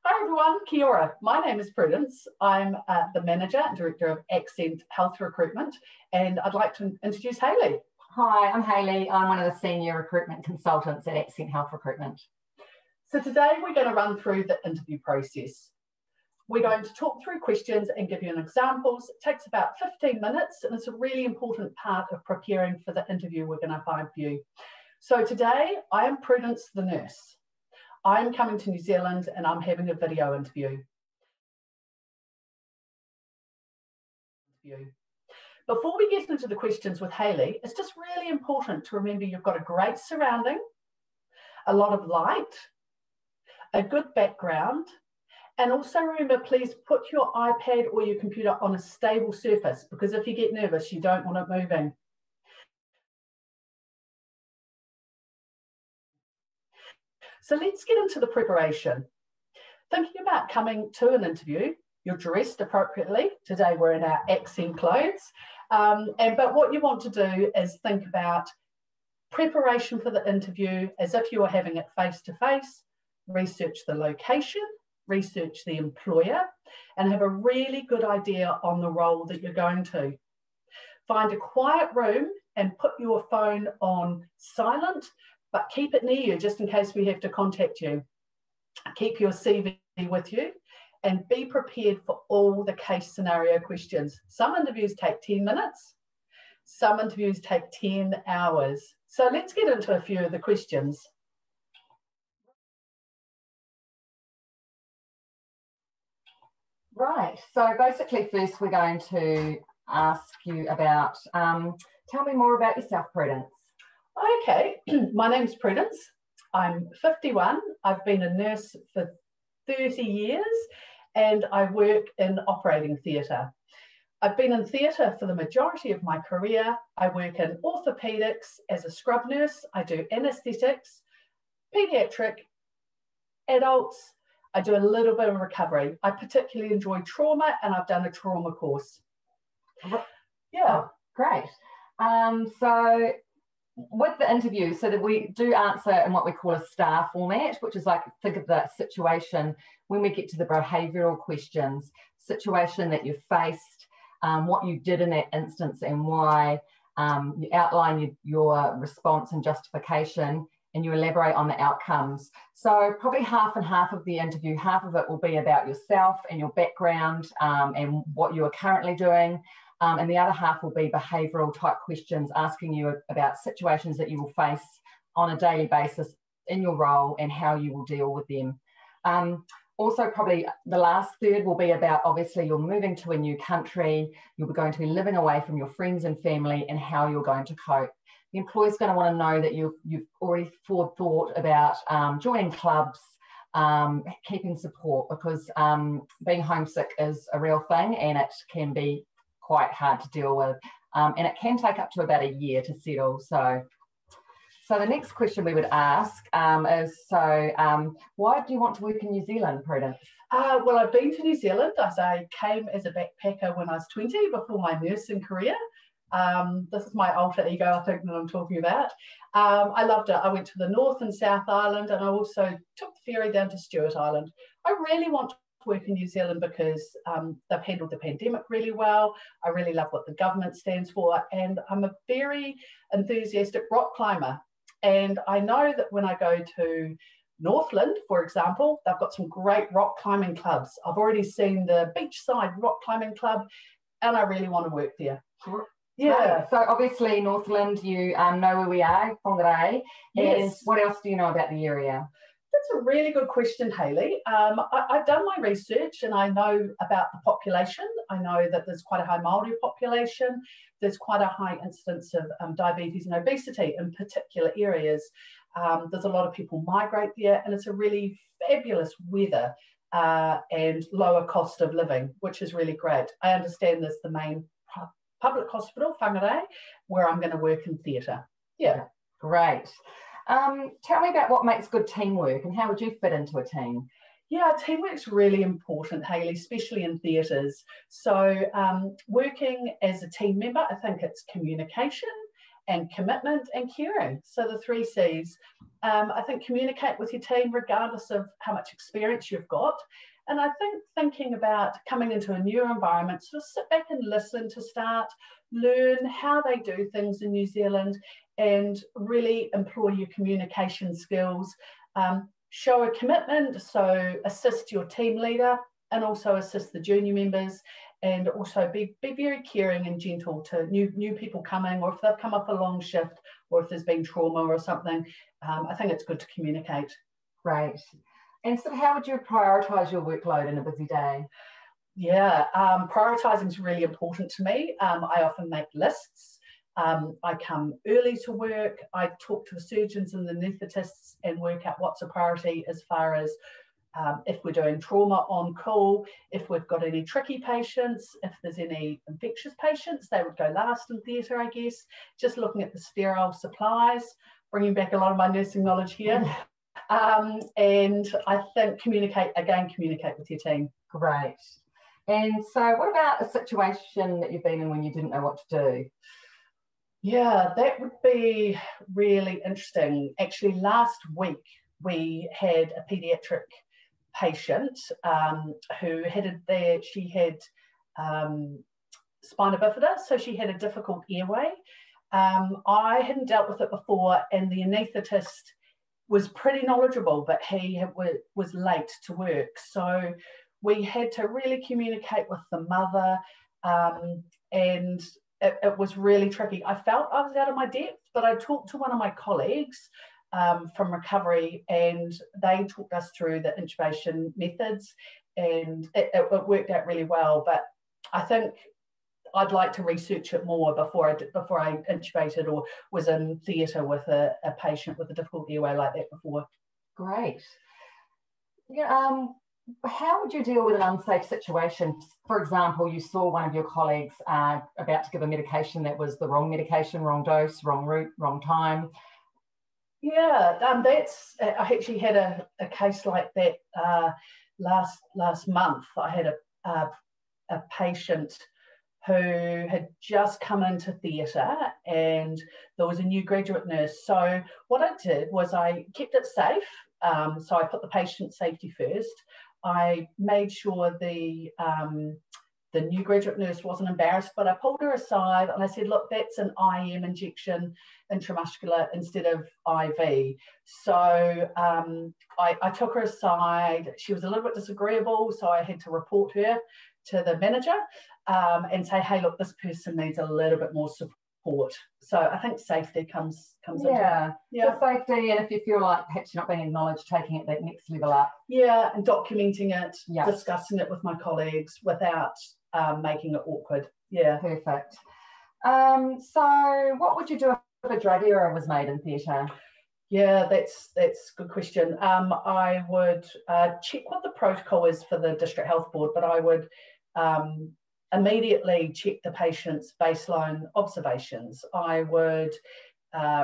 Hi everyone, kia ora. My name is Prudence. I'm the Manager and Director of Accent Health Recruitment, and I'd like to introduce Hayley. Hi, I'm Hayley. I'm one of the Senior Recruitment Consultants at Accent Health Recruitment. So today we're going to run through the interview process. We're going to talk through questions and give you an examples. It takes about 15 minutes, and it's a really important part of preparing for the interview we're going to find for you. So today I am Prudence the nurse. I'm coming to New Zealand and I'm having a video interview. Before we get into the questions with Hayley, it's just really important to remember you've got a great surrounding, a lot of light, a good background, and also remember, please put your iPad or your computer on a stable surface, because if you get nervous, you don't want it moving. So let's get into the preparation. Thinking about coming to an interview, you're dressed appropriately. Today we're in our accent clothes. But what you want to do is think about preparation for the interview as if you were having it face-to-face, research the location, research the employer, and have a really good idea on the role that you're going to. Find a quiet room and put your phone on silent, but keep it near you just in case we have to contact you. Keep your CV with you and be prepared for all the case scenario questions. Some interviews take 10 minutes, some interviews take 10 hours. So let's get into a few of the questions. Right, so basically first we're going to ask you about, tell me more about yourself, Prudence. Okay, my name's Prudence. I'm 51. I've been a nurse for 30 years and I work in operating theatre. I've been in theatre for the majority of my career. I work in orthopaedics as a scrub nurse. I do anaesthetics, paediatric, adults. I do a little bit of recovery. I particularly enjoy trauma and I've done a trauma course. Yeah. Oh, great. So with the interview, so that we do answer in what we call a STAR format, which is like, think of the situation when we get to the behavioural questions, situation that you faced, what you did in that instance and why, you outline your response and justification, and you elaborate on the outcomes. So probably half and half of the interview, half of it will be about yourself and your background and what you are currently doing. And the other half will be behavioural type questions, asking you about situations that you will face on a daily basis in your role and how you will deal with them. Also, probably the last third will be about, obviously, you're moving to a new country, you're going to be living away from your friends and family and how you're going to cope. The employer's going to want to know that you've already thought about joining clubs, keeping support, because being homesick is a real thing and it can be quite hard to deal with, and it can take up to about a year to settle. So the next question we would ask is, why do you want to work in New Zealand, Prudence? Well, I've been to New Zealand. I came as a backpacker when I was 20 before my nursing career. This is my alter ego, I think, that I'm talking about. I loved it. I went to the North and South Island, and I also took the ferry down to Stewart Island. I really want to work in New Zealand because they've handled the pandemic really well. I really love what the government stands for, and I'm a very enthusiastic rock climber. And I know that when I go to Northland, for example, they've got some great rock climbing clubs. I've already seen the Beachside Rock Climbing Club, and I really want to work there. Yeah. Right. So obviously Northland, you know where we are, Whangarei. Yes. And what else do you know about the area? That's a really good question, Hayley. I've done my research and I know about the population. I know that there's quite a high Maori population. There's quite a high incidence of diabetes and obesity in particular areas. There's a lot of people migrate there, and it's a really fabulous weather and lower cost of living, which is really great. I understand there's the main public hospital, Whangarei, where I'm going to work in theatre. Yeah. Great. Tell me about what makes good teamwork and how would you fit into a team? Yeah, teamwork's really important, Hayley, especially in theatres. So working as a team member, I think it's communication and commitment and caring. So the 3 C's. I think communicate with your team regardless of how much experience you've got. And I think thinking about coming into a new environment, sort of sit back and listen to start, learn how they do things in New Zealand, and really employ your communication skills. Show a commitment, so assist your team leader and also assist the junior members, and also be very caring and gentle to new people coming, or if they've come off a long shift, or if there's been trauma or something. I think it's good to communicate. Great. And so how would you prioritise your workload in a busy day? Yeah, prioritising is really important to me. I often make lists. I come early to work. I talk to the surgeons and the anaesthetists and work out what's a priority as far as if we're doing trauma on call, if we've got any tricky patients, if there's any infectious patients, they would go last in theatre, I guess. Just looking at the sterile supplies, bringing back a lot of my nursing knowledge here. And I think communicate with your team. Great. And so what about a situation that you've been in when you didn't know what to do? Yeah, that would be really interesting. Actually, last week we had a paediatric patient who she had spina bifida, so she had a difficult airway. I hadn't dealt with it before, and the anaesthetist was pretty knowledgeable, but he was late to work. So we had to really communicate with the mother, and it was really tricky. I felt I was out of my depth, but I talked to one of my colleagues from recovery, and they talked us through the intubation methods, and it worked out really well. But I think I'd like to research it more before I intubated or was in theatre with a patient with a difficult airway like that before. Great. Yeah, how would you deal with an unsafe situation? For example, you saw one of your colleagues about to give a medication that was the wrong medication, wrong dose, wrong route, wrong time. Yeah, I actually had a case like that last month. I had a patient who had just come into theatre, and there was a new graduate nurse. So what I did was I kept it safe. So I put the patient safety first. I made sure the new graduate nurse wasn't embarrassed, but I pulled her aside and I said, look, that's an IM injection, intramuscular, instead of IV. So I took her aside. She was a little bit disagreeable, so I had to report her to the manager and say, hey, look, this person needs a little bit more support. So I think safety comes into it. Yeah, so safety, and if you feel like perhaps you're not being acknowledged, taking it that next level up. Yeah, and documenting it, discussing it with my colleagues without making it awkward. Yeah. Perfect. So what would you do if a drug error was made in theatre? Yeah, that's a good question. I would check what the protocol is for the District Health Board, but I would immediately check the patient's baseline observations. I would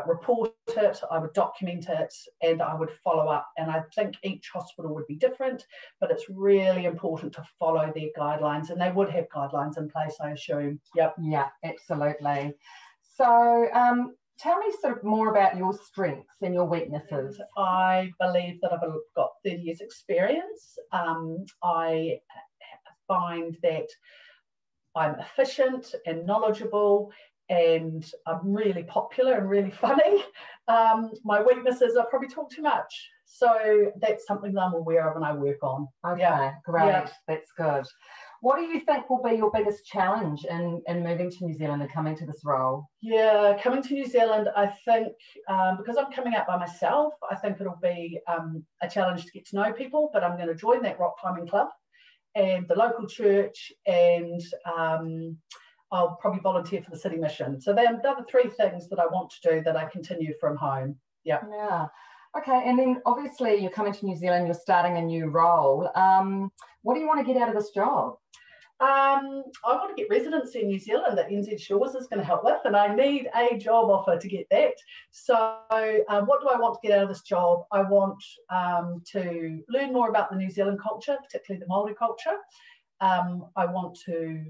report it, I would document it, and I would follow up. And I think each hospital would be different, but it's really important to follow their guidelines, and they would have guidelines in place, I assume. Yep. Yeah, absolutely. So tell me sort of more about your strengths and your weaknesses. I believe that I've got 30 years experience. I find that I'm efficient and knowledgeable, and I'm really popular and really funny. My weaknesses, I probably talk too much. So that's something that I'm aware of and I work on. Okay, great. That's good. What do you think will be your biggest challenge in moving to New Zealand and coming to this role? Yeah, coming to New Zealand, I think, because I'm coming out by myself, I think it'll be a challenge to get to know people, but I'm going to join that rock climbing club and the local church, and I'll probably volunteer for the city mission. So they're the 3 things that I want to do that I continue from home. Yeah. Okay, and then obviously you're coming to New Zealand, you're starting a new role. What do you want to get out of this job? I want to get residency in New Zealand that NZ Shores is going to help with, and I need a job offer to get that. So what do I want to get out of this job? I want to learn more about the New Zealand culture, particularly the Maori culture. I want to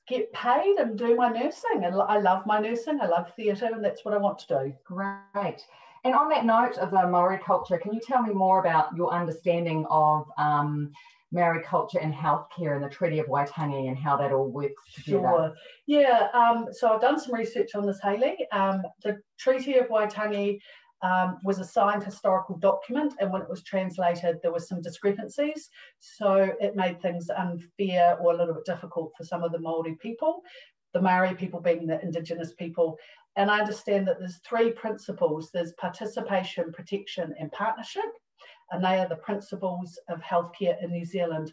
get paid and do my nursing. And I love my nursing, I love theatre, and that's what I want to do. Great. And on that note of the Maori culture, can you tell me more about your understanding of Maori culture and healthcare and the Treaty of Waitangi and how that all works together? Sure. Yeah, so I've done some research on this, Hayley. The Treaty of Waitangi was a signed historical document, and when it was translated, there were some discrepancies. So it made things unfair or a little bit difficult for some of the Maori people, the Maori people being the indigenous people. And I understand that there's three principles. There's participation, protection, and partnership. And they are the principles of healthcare in New Zealand.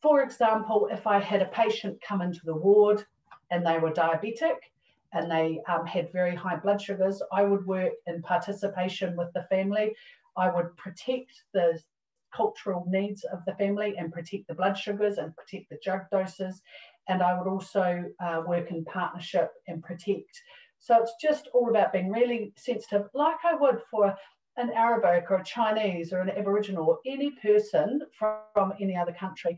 For example, if I had a patient come into the ward and they were diabetic and they had very high blood sugars, I would work in participation with the family. I would protect the cultural needs of the family and protect the blood sugars and protect the drug doses. And I would also work in partnership and protect. So it's just all about being really sensitive, like I would for an Arabic or a Chinese or an Aboriginal or any person from any other country.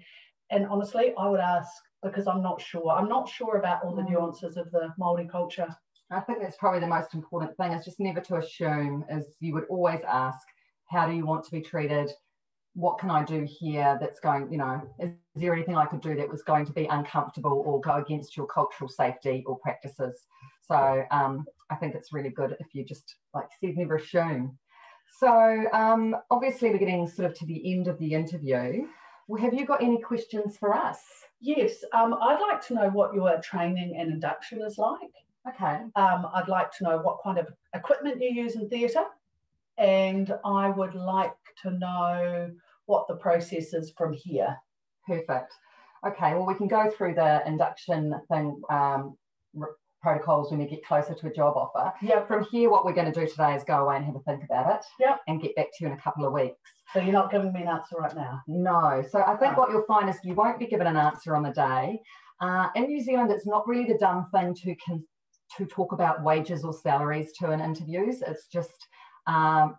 And honestly, I would ask, because I'm not sure. I'm not sure about all the nuances of the Maori culture. I think that's probably the most important thing, is just never to assume, is you would always ask, how do you want to be treated? What can I do here that's going, is there anything I could do that was going to be uncomfortable or go against your cultural safety or practices? So I think it's really good if you just, like you said, never assume. So obviously we're getting sort of to the end of the interview. Well, have you got any questions for us? Yes, I'd like to know what your training and induction is like. Okay. I'd like to know what kind of equipment you use in theatre, and I would like to know what the process is from here. Perfect. Okay, well, we can go through the induction thing, protocols when we get closer to a job offer. Yeah. From here, what we're going to do today is go away and have a think about it. Yeah. And get back to you in a couple of weeks. So you're not giving me an answer right now? No. So I think what you'll find is you won't be given an answer on the day. In New Zealand, it's not really the done thing to talk about wages or salaries to in interviews. It's just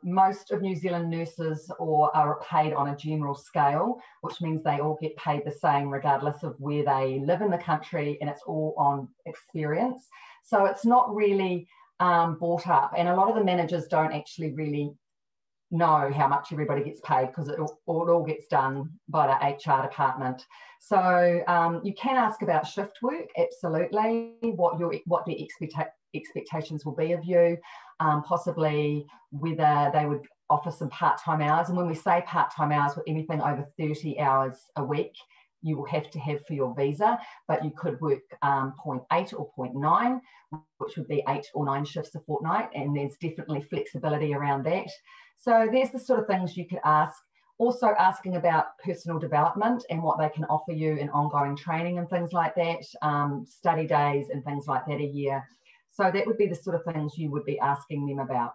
most of New Zealand nurses are paid on a general scale, which means they all get paid the same regardless of where they live in the country, and it's all on experience. So it's not really brought up, and a lot of the managers don't actually really know how much everybody gets paid because it all gets done by the HR department. So you can ask about shift work, absolutely, what the expectations will be of you, possibly whether they would offer some part-time hours. And when we say part-time hours, with anything over 30 hours a week, you will have to have for your visa, but you could work 0.8 or 0.9, which would be 8 or 9 shifts a fortnight, and there's definitely flexibility around that. So there's the sort of things you could ask. Also asking about personal development and what they can offer you in ongoing training and things like that, study days and things like that a year. So that would be the sort of things you would be asking them about.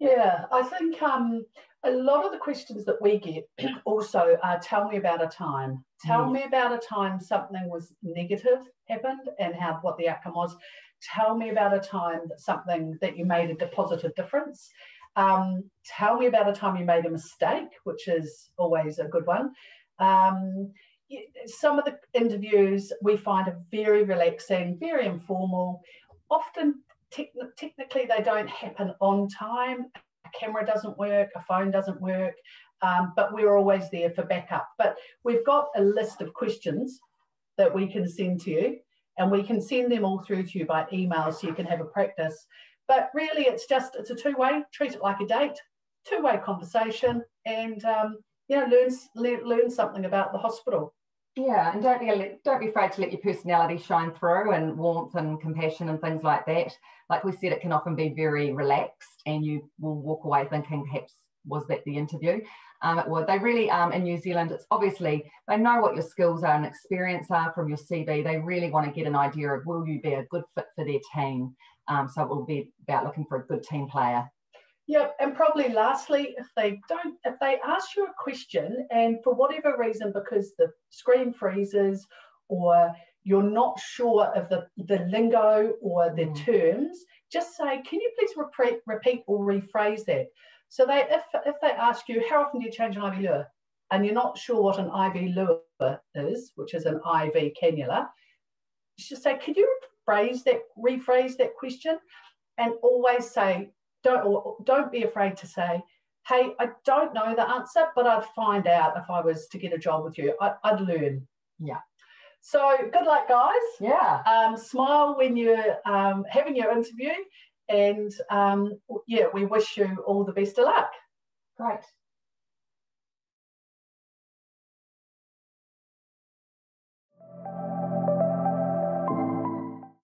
Yeah, I think a lot of the questions that we get also are, tell me about a time. Tell me about a time something was negative happened and what the outcome was. Tell me about a time that you made a positive difference. Tell me about a time you made a mistake, which is always a good one. Some of the interviews we find are very relaxing, very informal. Often, technically, they don't happen on time. A camera doesn't work, a phone doesn't work, but we're always there for backup. But we've got a list of questions that we can send to you, and we can send them all through to you by email so you can have a practice. But really, it's a two-way. Treat it like a date, two-way conversation, and learn something about the hospital. Yeah, and don't be afraid to let your personality shine through, and warmth and compassion and things like that. Like we said, it can often be very relaxed, and you will walk away thinking, perhaps, was that the interview? They really, in New Zealand, it's obviously, they know what your skills are and experience are from your CV. They really want to get an idea of, will you be a good fit for their team? So it will be about looking for a good team player. Yeah, and probably lastly, if they ask you a question and for whatever reason, because the screen freezes or you're not sure of the lingo or the terms, just say, can you please repeat or rephrase that? So if they ask you, how often do you change an IV lure? And you're not sure what an IV lure is, which is an IV cannula, just say, could you rephrase that question? And always say, don't be afraid to say, hey, I don't know the answer, but I'd find out if I was to get a job with you. I'd learn. Yeah. So good luck, guys. Yeah. Smile when you're having your interview, and yeah, we wish you all the best of luck. Great.